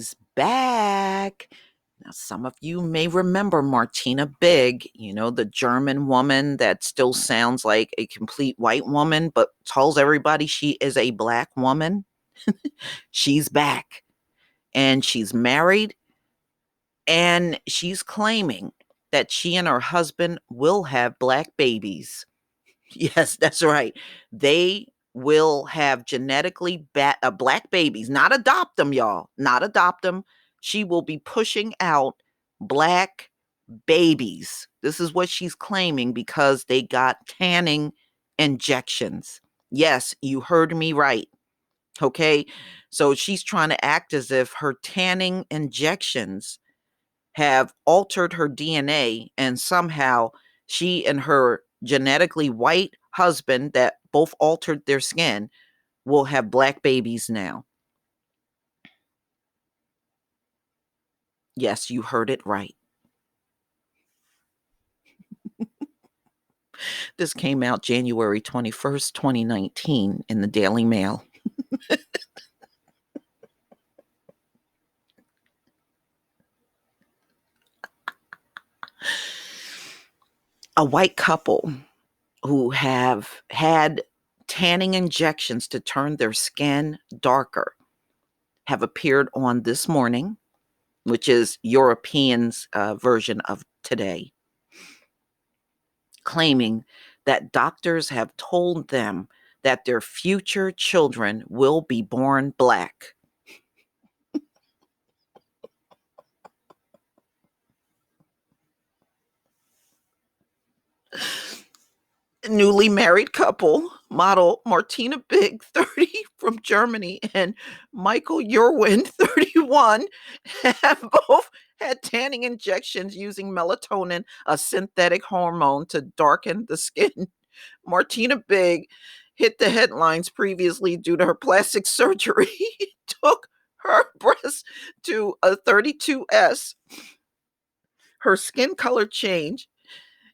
She's back. Now, some of you may remember Martina Big, the German woman that still sounds like a complete white woman, but tells everybody she is a black woman. She's back and she's married, and she's claiming that she and her husband will have black babies. Yes, that's right. They will have genetically black babies, not adopt them, y'all, not adopt them. She will be pushing out black babies. This is what she's claiming because they got tanning injections. Yes, you heard me right. Okay. So she's trying to act as if her tanning injections have altered her DNA, and somehow she and her genetically white husband that both altered their skin will have black babies now. Yes, you heard it right. This came out January 21st, 2019 in the Daily Mail. A white couple who have had tanning injections to turn their skin darker have appeared on This Morning, which is Europeans' version of Today, claiming that doctors have told them that their future children will be born black. Newly married couple, model Martina Big, 30, from Germany, and Michael Yerwin, 31, have both had tanning injections using melatonin, a synthetic hormone, to darken the skin. Martina Big hit the headlines previously due to her plastic surgery. Took her breast to a 32S. Her skin color change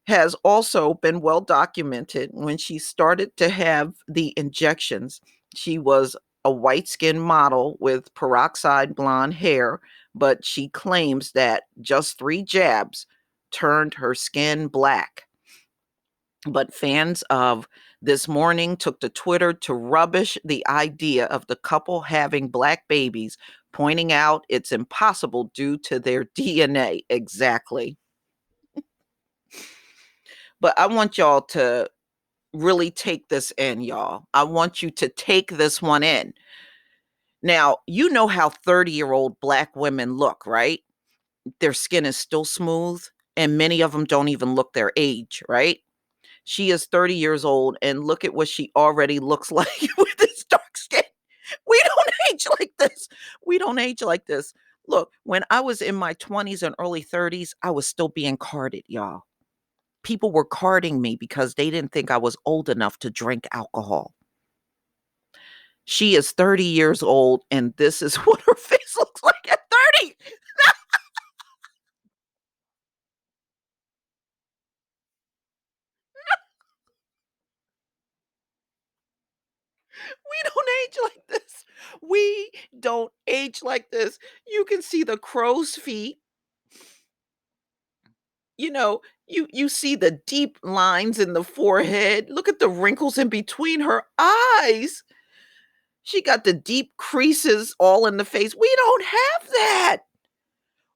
has also been well documented. When she started to have the injections, she was a white skinned model with peroxide blonde hair, but she claims that just 3 jabs turned her skin black. But fans of This Morning took to Twitter to rubbish the idea of the couple having black babies, pointing out it's impossible due to their DNA. Exactly. But I want y'all to really take this in, y'all. I want you to take this one in. Now, you know how 30-year-old black women look, right? Their skin is still smooth, and many of them don't even look their age, right? She is 30 years old, and look at what she already looks like with this dark skin. We don't age like this. We don't age like this. Look, when I was in my 20s and early 30s, I was still being carded, y'all. People were carding me because they didn't think I was old enough to drink alcohol. She is 30 years old, and this is what her face looks like at 30. We don't age like this. We don't age like this. You can see the crow's feet. You see the deep lines in the forehead. Look at the wrinkles in between her eyes. She got the deep creases all in the face. We don't have that.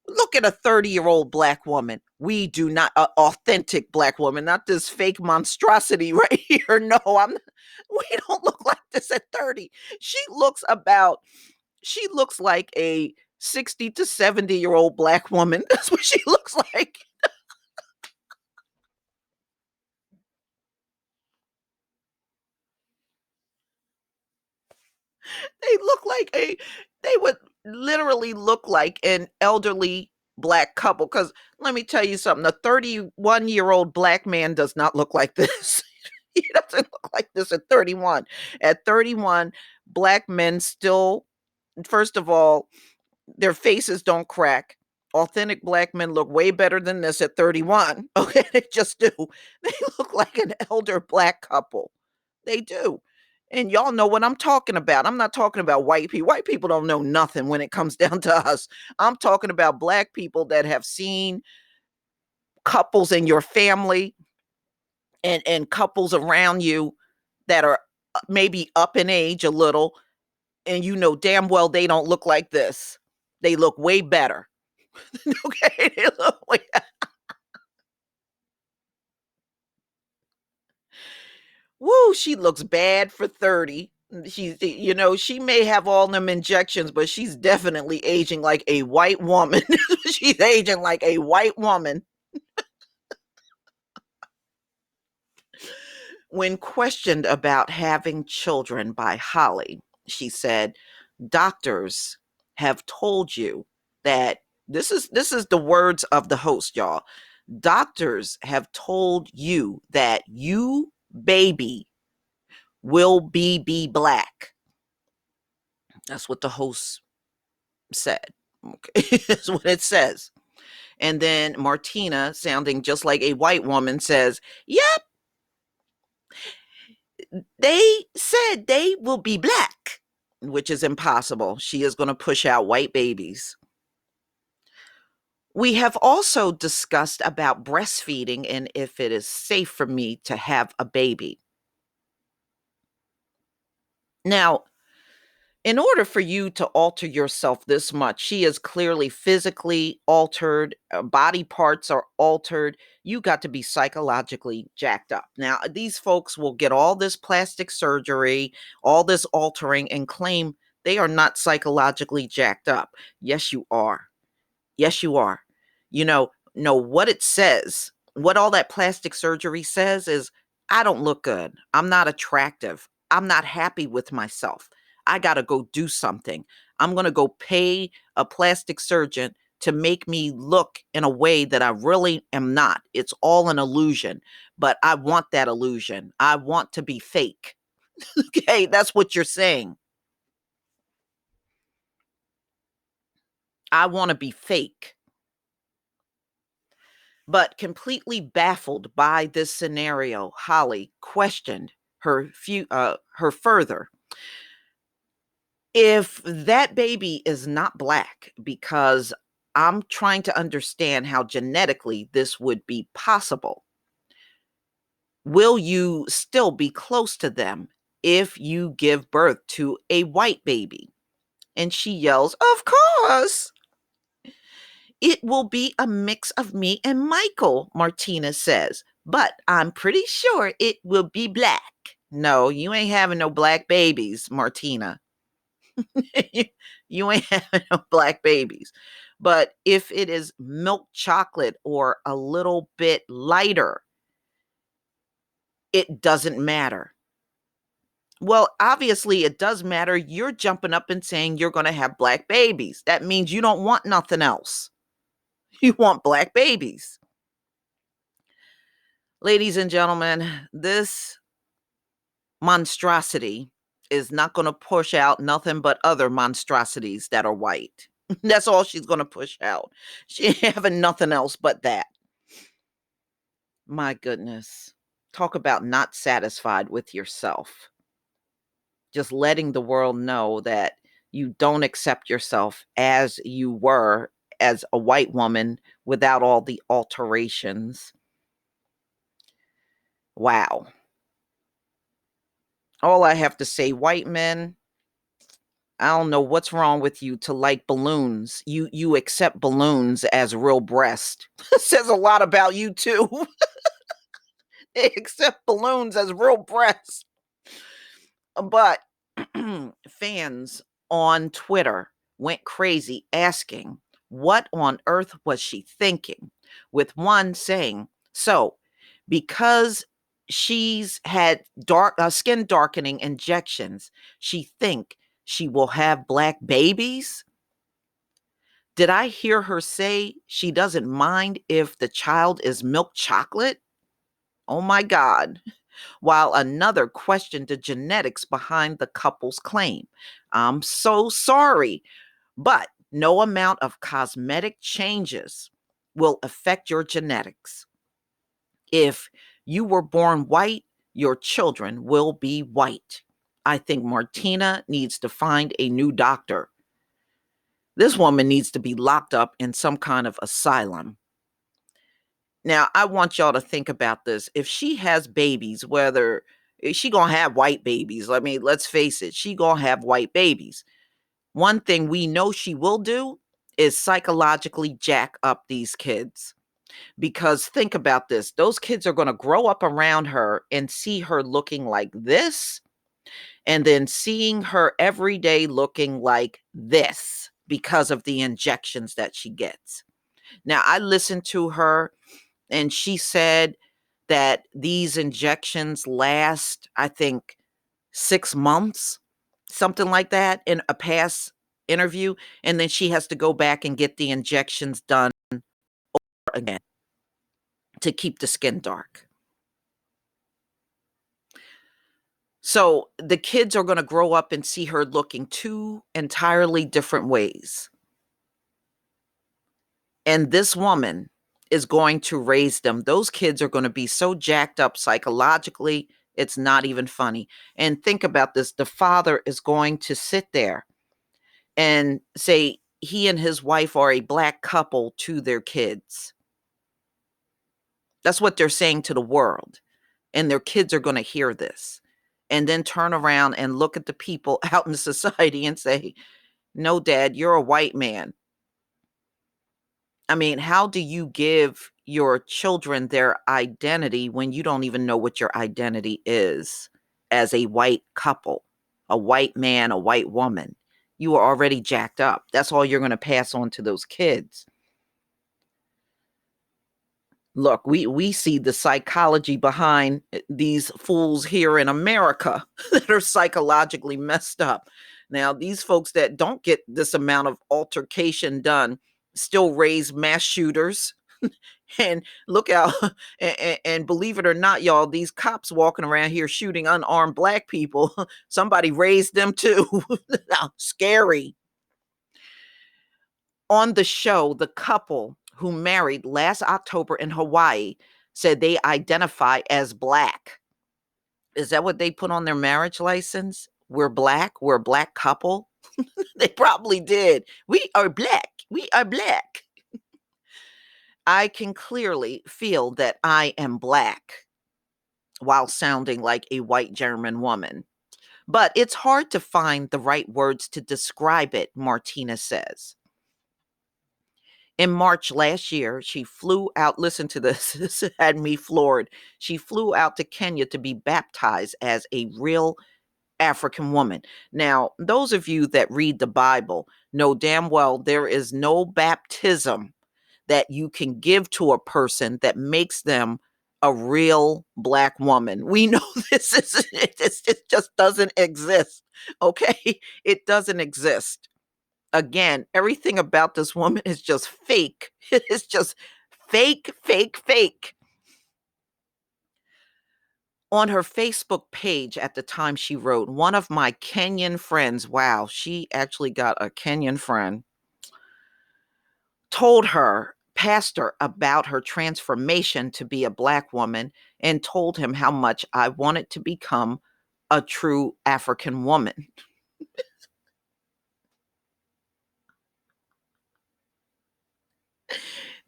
Look at a 30-year-old black woman. We do not, authentic black woman, not this fake monstrosity right here. No, we don't look like this at 30. She looks like a 60 to 70-year-old black woman. That's what she looks like. They look like they would literally look like an elderly black couple. Because let me tell you something, a 31-year-old black man does not look like this. He doesn't look like this at 31. At 31, black men still, first of all, their faces don't crack. Authentic black men look way better than this at 31. Okay, they just do. They look like an elder black couple. They do. And y'all know what I'm talking about. I'm not talking about white people. White people don't know nothing when it comes down to us. I'm talking about black people that have seen couples in your family and couples around you that are maybe up in age a little, and you know damn well they don't look like this. They look way better. Okay, they look way woo, she looks bad for 30. She may have all them injections, but she's definitely aging like a white woman. She's aging like a white woman. When questioned about having children by Holly, she said, "Doctors have told you that this is the words of the host, y'all. Doctors have told you that you baby will be black." That's what the host said. Okay, that's what it says. And then Martina, sounding just like a white woman, says, "Yep, they said they will be black," which is impossible. She is going to push out white babies. We have also discussed about breastfeeding and if it is safe for me to have a baby. Now, in order for you to alter yourself this much, she is clearly physically altered, body parts are altered. You got to be psychologically jacked up. Now, these folks will get all this plastic surgery, all this altering, and claim they are not psychologically jacked up. Yes, you are. Yes, you are. No, what it says, what all that plastic surgery says is, I don't look good. I'm not attractive. I'm not happy with myself. I got to go do something. I'm going to go pay a plastic surgeon to make me look in a way that I really am not. It's all an illusion, but I want that illusion. I want to be fake. Okay, that's what you're saying. I want to be fake. But completely baffled by this scenario, Holly questioned her further. If that baby is not black, because I'm trying to understand how genetically this would be possible, will you still be close to them if you give birth to a white baby? And she yells, "Of course. It will be a mix of me and Michael," Martina says, "but I'm pretty sure it will be black." No, you ain't having no black babies, Martina. You ain't having no black babies. But if it is milk chocolate or a little bit lighter, it doesn't matter. Well, obviously, it does matter. You're jumping up and saying you're going to have black babies. That means you don't want nothing else. You want black babies. Ladies and gentlemen, this monstrosity is not going to push out nothing but other monstrosities that are white. That's all she's going to push out. She ain't having nothing else but that. My goodness. Talk about not satisfied with yourself. Just letting the world know that you don't accept yourself as you were as a white woman without all the alterations. Wow. All I have to say, white men, I don't know what's wrong with you to like balloons. You accept balloons as real breast. Says a lot about you too. They accept balloons as real breast. But fans on Twitter went crazy asking what on earth was she thinking, with one saying, "So, because she's had dark skin darkening injections, she think she will have black babies?" Did I hear her say she doesn't mind if the child is milk chocolate? Oh my God. While another questioned the genetics behind the couple's claim. "I'm so sorry, but no amount of cosmetic changes will affect your genetics. If you were born white, your children will be white." I think Martina needs to find a new doctor. This woman needs to be locked up in some kind of asylum. Now, I want y'all to think about this. If she has babies, whether she gonna have white babies, I mean, let's face it, she gonna have white babies. One thing we know she will do is psychologically jack up these kids. Because think about this, those kids are gonna grow up around her and see her looking like this, and then seeing her every day looking like this because of the injections that she gets. Now, I listened to her and she said that these injections last, I think, 6 months, something like that, in a past interview. And then she has to go back and get the injections done again to keep the skin dark. So the kids are going to grow up and see her looking two entirely different ways. And this woman is going to raise them. Those kids are going to be so jacked up psychologically, it's not even funny. And think about this, the father is going to sit there and say he and his wife are a black couple to their kids. That's what they're saying to the world. And their kids are going to hear this and then turn around and look at the people out in society and say, no, dad, you're a white man. I mean, how do you give your children their identity when you don't even know what your identity is as a white couple, a white man, a white woman? You are already jacked up. That's all you're going to pass on to those kids. Look, we see the psychology behind these fools here in America that are psychologically messed up. Now, these folks that don't get this amount of altercation done still raise mass shooters. And look out, and believe it or not, y'all, these cops walking around here shooting unarmed black people, somebody raised them too. Scary. On the show, the couple who married last October in Hawaii said they identify as black. Is that what they put on their marriage license? We're black. We're a black couple. They probably did. We are black. We are black. I can clearly feel that I am black while sounding like a white German woman. But it's hard to find the right words to describe it, Martina says. In March last year, she flew out. Listen to this. This had me floored. She flew out to Kenya to be baptized as a real African woman. Now, those of you that read the Bible know damn well there is no baptism that you can give to a person that makes them a real black woman. We know it just doesn't exist. Okay? It doesn't exist. Again, everything about this woman is just fake. It is just fake, fake, fake. On her Facebook page at the time she wrote, one of my Kenyan friends, wow, she actually got a Kenyan friend, told her pastor about her transformation to be a black woman and told him how much I wanted to become a true African woman.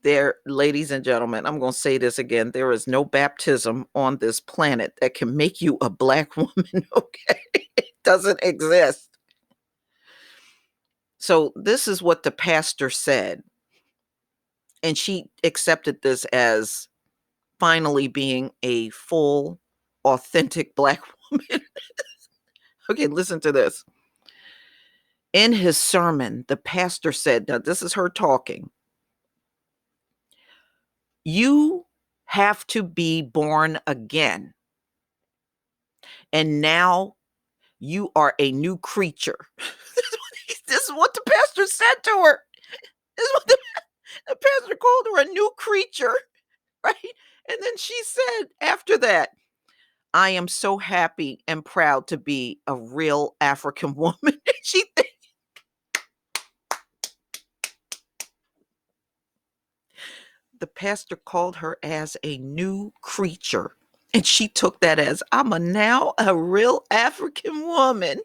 There, ladies and gentlemen, I'm going to say this again. There is no baptism on this planet that can make you a black woman, okay? It doesn't exist. So, this is what the pastor said. And she accepted this as finally being a full, authentic black woman. Okay, listen to this. In his sermon, the pastor said, now this is her talking, you have to be born again. And now you are a new creature. This is what the pastor said to her. This is what the pastor called her, a new creature, right? And then she said after that, I am so happy and proud to be a real African woman. The pastor called her as a new creature. And she took that as, I'm a now a real African woman.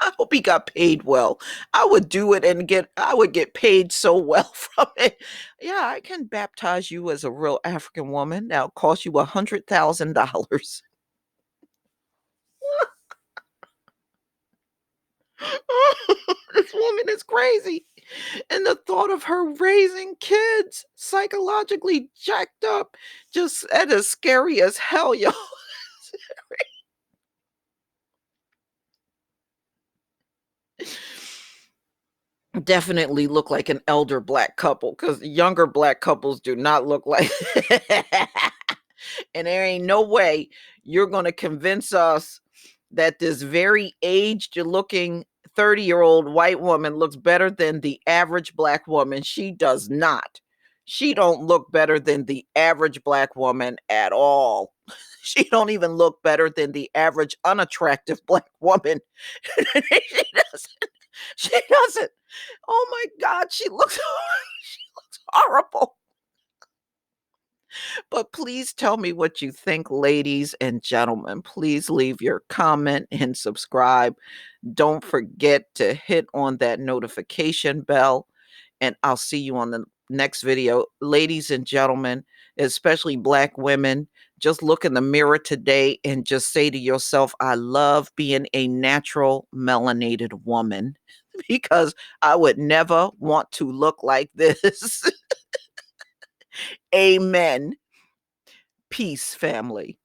I hope he got paid well. I would do it and I would get paid so well from it. Yeah, I can baptize you as a real African woman. Now cost you $100,000. This woman is crazy. And the thought of her raising kids psychologically jacked up, just that is scary as hell, yo. Definitely look like an elder black couple because younger black couples do not look like and there ain't no way you're going to convince us that this very aged looking 30-year-old white woman looks better than the average black woman. She does not. She don't look better than the average black woman at all. She don't even look better than the average unattractive black woman. She doesn't. She doesn't. Oh my God, she looks she looks horrible. But please tell me what you think, ladies and gentlemen. Please leave your comment and subscribe. Don't forget to hit on that notification bell, and I'll see you on the next video. Ladies and gentlemen, especially black women, just look in the mirror today and just say to yourself, I love being a natural melanated woman because I would never want to look like this. Amen. Peace, family.